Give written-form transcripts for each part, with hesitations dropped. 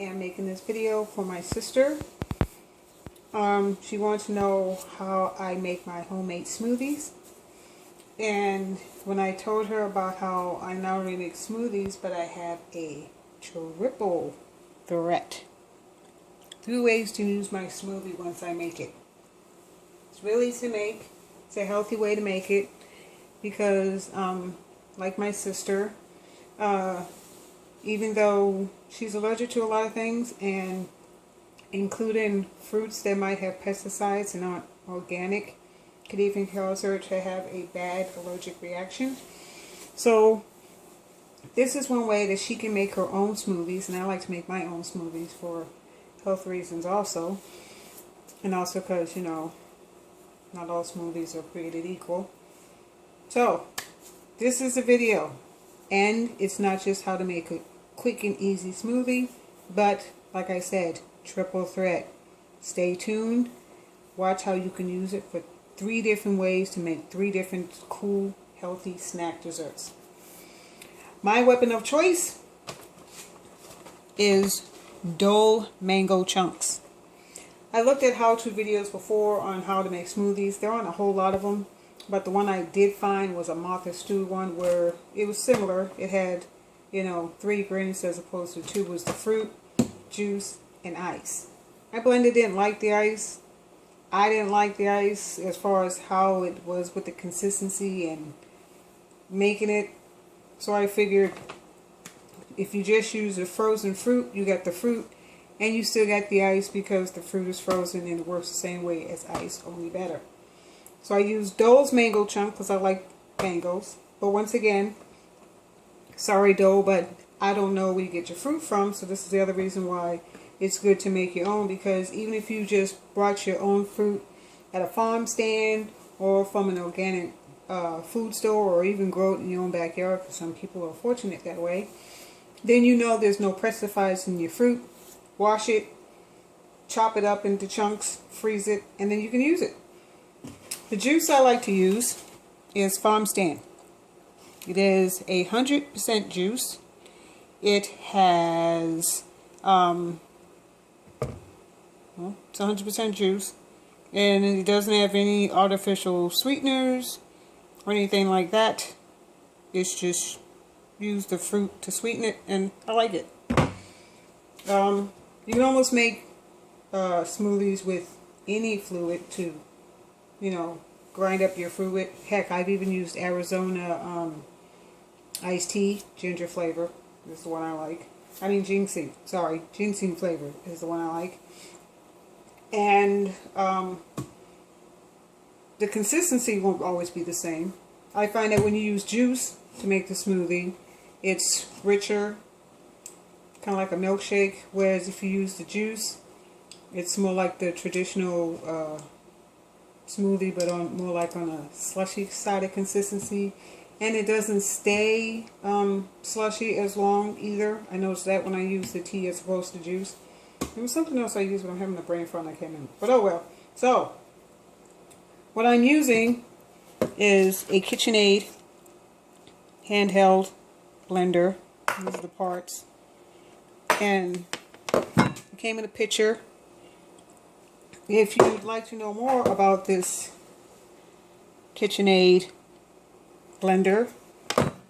am making this video for my sister. She wants to know how I make my homemade smoothies. And when I told her about how I not only make smoothies, but I have a triple threat. 3 ways to use my smoothie once I make it. It's really easy to make. It's a healthy way to make it because, like my sister, even though she's allergic to a lot of things, and including fruits that might have pesticides and aren't organic, could even cause her to have a bad allergic reaction. So this is one way that she can make her own smoothies, and I like to make my own smoothies for health reasons also, and also because, you know, not all smoothies are created equal. So this is a video, and it's not just how to make a quick and easy smoothie, but like I said, triple threat. Stay tuned. Watch how you can use it for 3 different ways to make 3 different cool, healthy snack desserts. My weapon of choice is Dole mango chunks. I looked at how-to videos before on how to make smoothies. There aren't a whole lot of them, but the one I did find was a Martha Stew one where it was similar. It had, you know, 3 ingredients as opposed to 2. Was the fruit, juice, and ice. I blended didn't like the ice. I didn't like the ice as far as how it was with the consistency and making it. So I figured if you just use the frozen fruit, you got the fruit and you still got the ice because the fruit is frozen and it works the same way as ice, only better. So I used Dole's mango chunk because I like mangoes. But once again, sorry Dole, but I don't know where you get your fruit from. So this is the other reason why it's good to make your own, because even if you just brought your own fruit at a farm stand or from an organic food store, or even grow it in your own backyard, because some people are fortunate that way, then you know there's no pesticides in your fruit. Wash it, chop it up into chunks, freeze it, and then you can use it. The juice I like to use is Farm Stand. It is 100% juice. It has it's 100% juice, and it doesn't have any artificial sweeteners or anything like that. It's just use the fruit to sweeten it, and I like it. You can almost make smoothies with any fluid to, you know, grind up your fruit with. Heck, I've even used Arizona iced tea, ginger flavor is the one I like. I mean ginseng, sorry, ginseng flavor is the one I like. And the consistency won't always be the same. I find that when you use juice to make the smoothie, it's richer, kind of like a milkshake, whereas if you use the juice, it's more like the traditional smoothie, but more like on a slushy side of consistency. And it doesn't stay slushy as long either. I noticed that when I use the tea as opposed to juice. There was something else I used, but I'm having a brain fart and I can't remember. But oh well. So, what I'm using is a KitchenAid handheld blender. These are the parts. And it came in a picture. If you'd like to know more about this KitchenAid blender,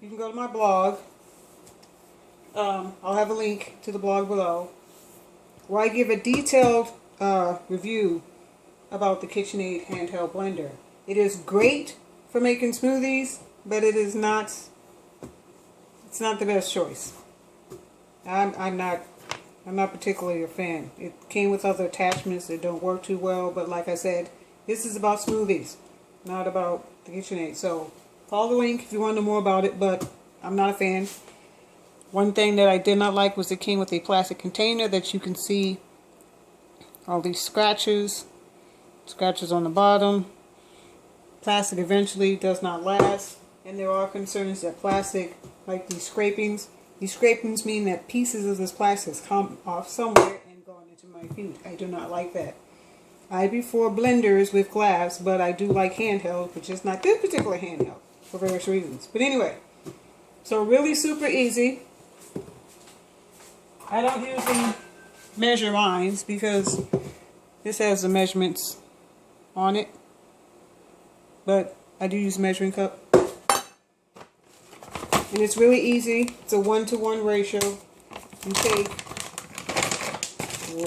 you can go to my blog. I'll have a link to the blog below, where I give a detailed review about the KitchenAid handheld blender. It is great for making smoothies, but it is not. It's not the best choice. I'm not particularly a fan. It came with other attachments that don't work too well, but like I said, this is about smoothies, not about the KitchenAid. So follow the link if you want to know more about it, but I'm not a fan. One thing that I did not like was it came with a plastic container that you can see all these scratches on the bottom. Plastic eventually does not last, and there are concerns that plastic, like these scrapings mean that pieces of this plastic come off somewhere and gone into my food. I do not like that. I prefer blenders with glass, but I do like handheld, but just not this particular handheld for various reasons. But anyway, so really super easy. I don't use any measure mine because this has the measurements on it, but I do use a measuring cup. And it's really easy. It's a 1-to-1 ratio. You take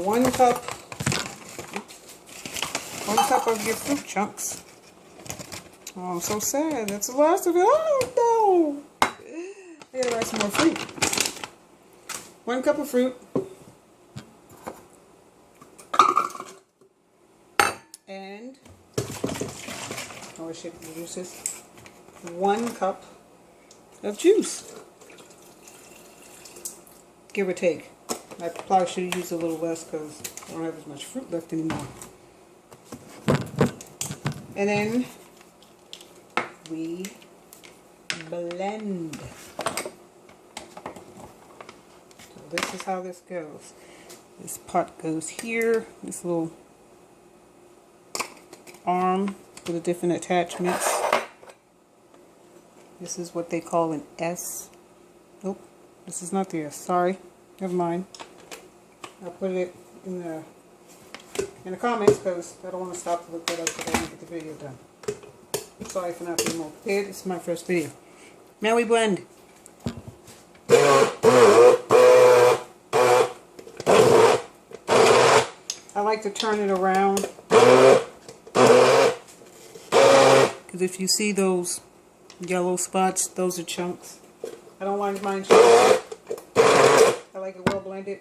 1 cup of your fruit chunks. Oh, I'm so sad. That's the last of it. Oh no! I gotta buy some more fruit. 1 cup of fruit. And I should use this. 1 cup of juice. Give or take. I probably should have used a little less because I don't have as much fruit left anymore. And then we blend. So this is how this goes. This pot goes here. This little arm with the different attachments. This is what they call an S. Nope, this is not the S. Sorry, never mind. I'll put it in the comments because I don't want to stop to look that up because I didn't get the video done. Sorry for not being more prepared. This is my first video. Now we blend. I like to turn it around because if you see those yellow spots, those are chunks. I don't like mine chunks. I like it well blended.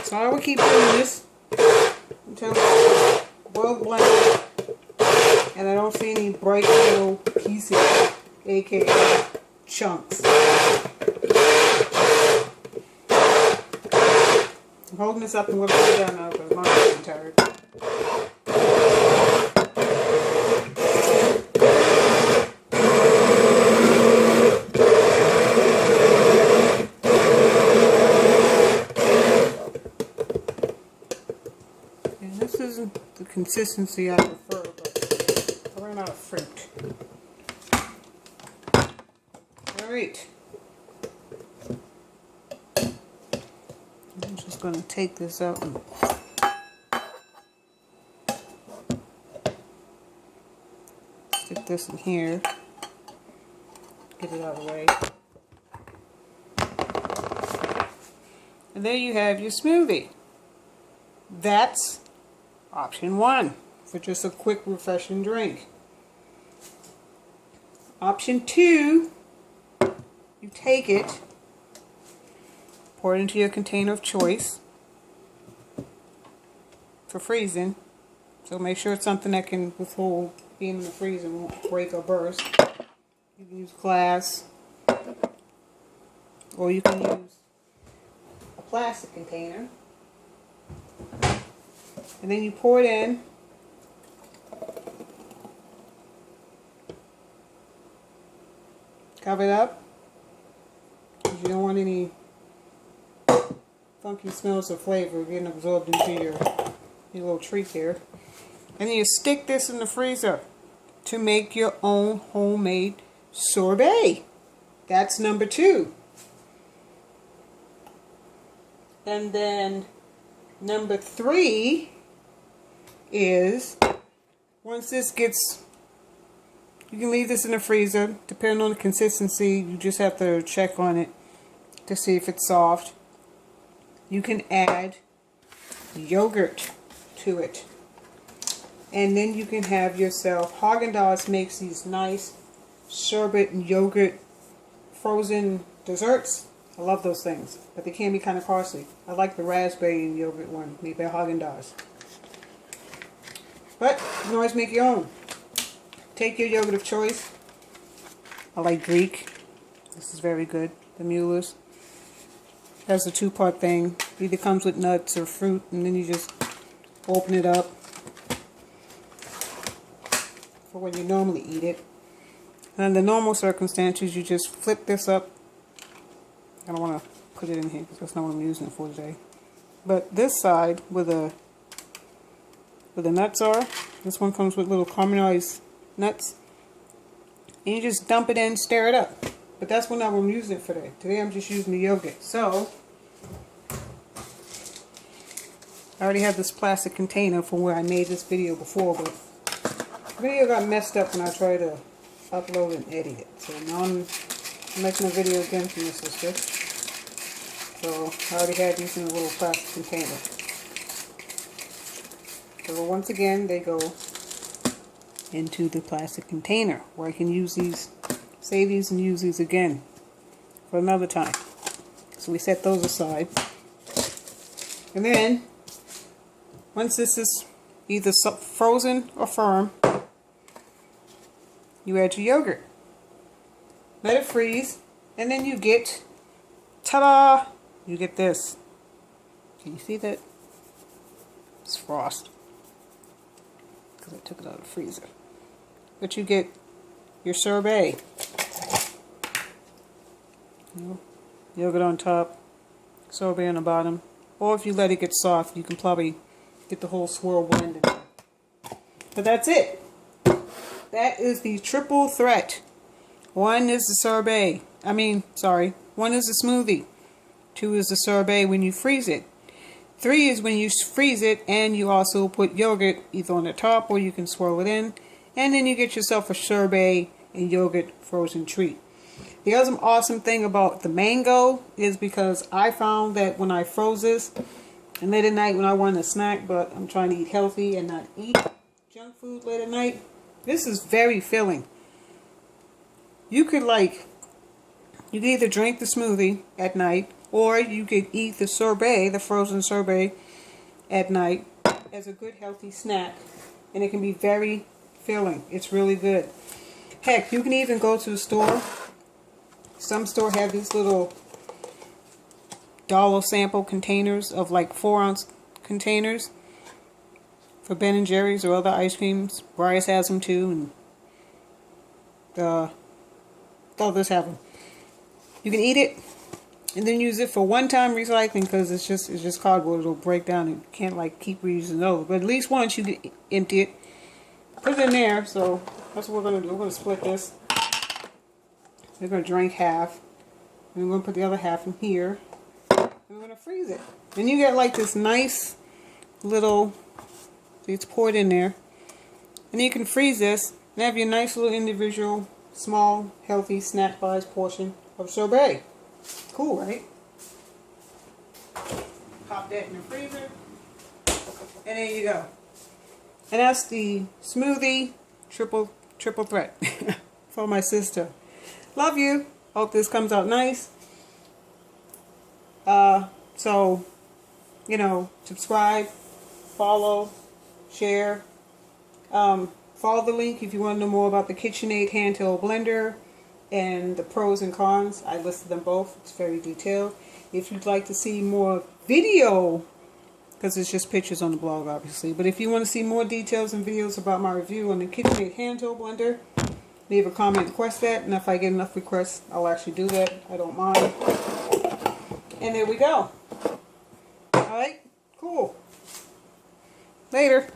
So I will keep doing this until it's well blended and I don't see any bright little pieces, aka chunks. I'm holding this up and we'll put it down now because my hands are tired. This isn't the consistency I prefer, but I ran out of fruit. Alright. I'm just going to take this out and stick this in here. Get it out of the way. And there you have your smoothie. That's option 1 for just a quick refreshing drink. Option 2, you take it, pour it into your container of choice for freezing. So make sure it's something that can withhold being in the freezer and won't break or burst. You can use glass or you can use a plastic container. And then you pour it in. Cover it up. Because you don't want any funky smells or flavor getting absorbed into your little treat there. And then you stick this in the freezer to make your own homemade sorbet. That's number 2. And then number 3 is, once this gets, you can leave this in the freezer. Depending on the consistency, you just have to check on it to see if it's soft. You can add yogurt to it. And then you can have yourself, Haagen-Dazs makes these nice sherbet and yogurt frozen desserts. I love those things, but they can be kind of costly. I like the raspberry and yogurt one made by Haagen-Dazs. But you can always make your own. Take your yogurt of choice. I like Greek. This is very good. The Mueller's. Has a 2-part thing. It either comes with nuts or fruit, and then you just open it up for when you normally eat it. And under normal circumstances, you just flip this up. I don't want to put it in here because that's not what I'm using it for today. But this side, where the nuts are, this one comes with little caramelized nuts. And you just dump it in, stir it up. But that's what I'm using it for today. Today I'm just using the yogurt. So, I already have this plastic container from where I made this video before, but the video got messed up when I tried to upload and edit it. So now I'm making a video again from this sister. So I already had these in a little plastic container. So once again, they go into the plastic container where I can use these, save these and use these again for another time. So we set those aside. And then, once this is either frozen or firm, you add your yogurt. Let it freeze, and then you get, ta-da! You get this. Can you see that? It's frost. Because I took it out of the freezer. But you get your sorbet. Yogurt on top, sorbet on the bottom. Or if you let it get soft, you can probably get the whole swirl blended. But that's it. That is the triple threat. One is the sorbet. One is the smoothie. 2 is the sorbet when you freeze it. 3 is when you freeze it and you also put yogurt either on the top or you can swirl it in. And then you get yourself a sorbet and yogurt frozen treat. The other awesome thing about the mango is because I found that when I froze this, and late at night when I want a snack, but I'm trying to eat healthy and not eat junk food late at night, this is very filling. You could either drink the smoothie at night, or you could eat the sorbet, the frozen sorbet, at night as a good healthy snack. And it can be very filling. It's really good. Heck, you can even go to the store. Some store have these little dollar sample containers of like 4-ounce containers for Ben & Jerry's or other ice creams. Bryce has them too, and others have them. You can eat it and then use it for one-time recycling because it's just cardboard. It'll break down and you can't like keep reusing those. But at least once you can empty it, put it in there. So that's what we're gonna do. We're gonna split this. We're gonna drink half, and we're gonna put the other half in here. And we're gonna freeze it. Then you get like this nice little. See, it's poured in there, and you can freeze this and have your nice little individual, small, healthy snack-sized portion of sorbet. Cool, right? Pop that in the freezer, and there you go. And that's the smoothie triple threat for my sister. Love you. Hope this comes out nice. So, subscribe, follow, share. Follow the link if you want to know more about the KitchenAid handheld blender and the pros and cons. I listed them both. It's very detailed. If you'd like to see more video, because it's just pictures on the blog obviously, but if you want to see more details and videos about my review on the KitchenAid handheld blender, leave a comment, request that, and if I get enough requests, I'll actually do that. I don't mind. And there we go. Alright, cool. Later.